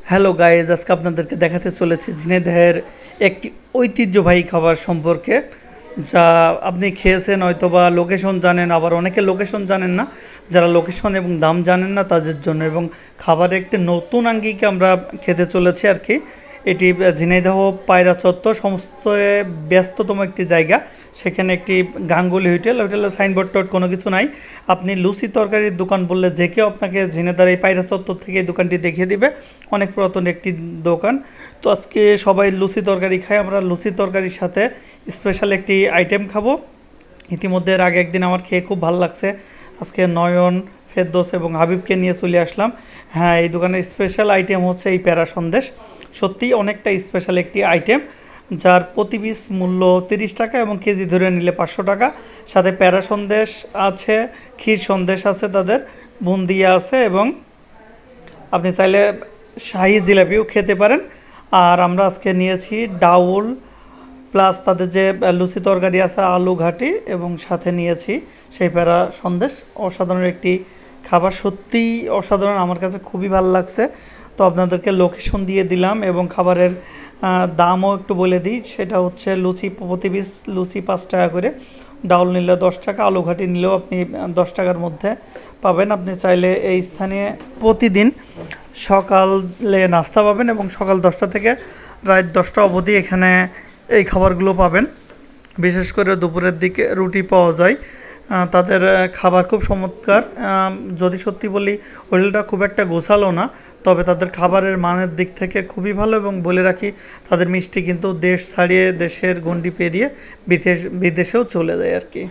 Hello guys, আজকে আপনাদেরকে দেখাতে চলেছি ঝিনাইদহের একটি ঐতিহ্যবাহী খাবার সম্পর্কে, যা আপনি খেয়েছেন হয়তোবা লোকেশন জানেন, আবার অনেকে লোকেশন জানেন না। যারা লোকেশন এবং দাম জানেন না তাদের জন্য, এবং খাবারের একটি নতুন আঙ্গিকে আমরা খেতে চলেছি আর কি। এটি ঝিনাইদহ পায়রা চত্বর সমস্ত ব্যস্ততম একটি জায়গা। সেখানে একটি গাঙ্গুলি হোটেলের সাইনবোর্ড টোড কোনো কিছু নাই। আপনি লুচি তরকারির দোকান বললে যে কেউ আপনাকে ঝিনাইদহের এই পায়রা চত্বর থেকে এই দোকানটি দেখিয়ে দিবে। অনেক পুরাতন একটি দোকান। তো আজকে সবাই লুচি তরকারি খাই, আমরা লুচি তরকারির সাথে স্পেশাল একটি আইটেম খাবো। ইতিমধ্যে এর আগে একদিন আমার খেয়ে খুব ভালো লাগছে। আজকে নয়ন, ফেরদৌস এবং হাবিবকে নিয়ে চলে আসলাম। হ্যাঁ, এই দোকানের স্পেশাল আইটেম হচ্ছে এই প্যারা সন্দেশ। সত্যিই অনেকটা স্পেশাল একটি আইটেম, যার প্রতি পিস মূল্য 30 টাকা এবং কেজি ধরে নিলে 500 টাকা। সাথে প্যারা সন্দেশ আছে, ক্ষীর সন্দেশ আছে, তাদের বুন্দিয়া আছে, এবং আপনি চাইলে শাহি জিলাপিও খেতে পারেন। আর আমরা আজকে নিয়েছি ডাউল প্লাস তাদের যে লুচি তরকারি আছে আলু ঘাটি, এবং সাথে নিয়েছি সেই প্যারা সন্দেশ। অসাধারণ একটি খাবার, সত্যিই অসাধারণ, আমার কাছে খুবই ভালো লাগছে। তো আপনাদেরকে লোকেশন দিয়ে দিলাম এবং খাবারের দামও একটু বলে দিই। সেটা হচ্ছে লুচি প্রতি পিস লুচি 5 টাকা করে, ডাউল নিলে 10 টাকা, আলু ঘাটি নিলেও আপনি 10 টাকার মধ্যে পাবেন। আপনি চাইলে এই স্থানে প্রতিদিন সকালে নাস্তা পাবেন এবং সকাল 10টা থেকে রাত 10টা অবধি এখানে এই খাবারগুলো পাবেন। বিশেষ করে দুপুরের দিকে রুটি পাওয়া যায়। তাদের খাবার খুব চমৎকার। যদি সত্যি বলি, হোটেলটা খুব একটা গোছালো না, তবে তাদের খাবারের মানের দিক থেকে খুবই ভালো। এবং বলে রাখি, তাদের মিষ্টি কিন্তু দেশ ছাড়িয়ে, দেশের গণ্ডি পেরিয়ে বিদেশেও চলে যায় আর কি।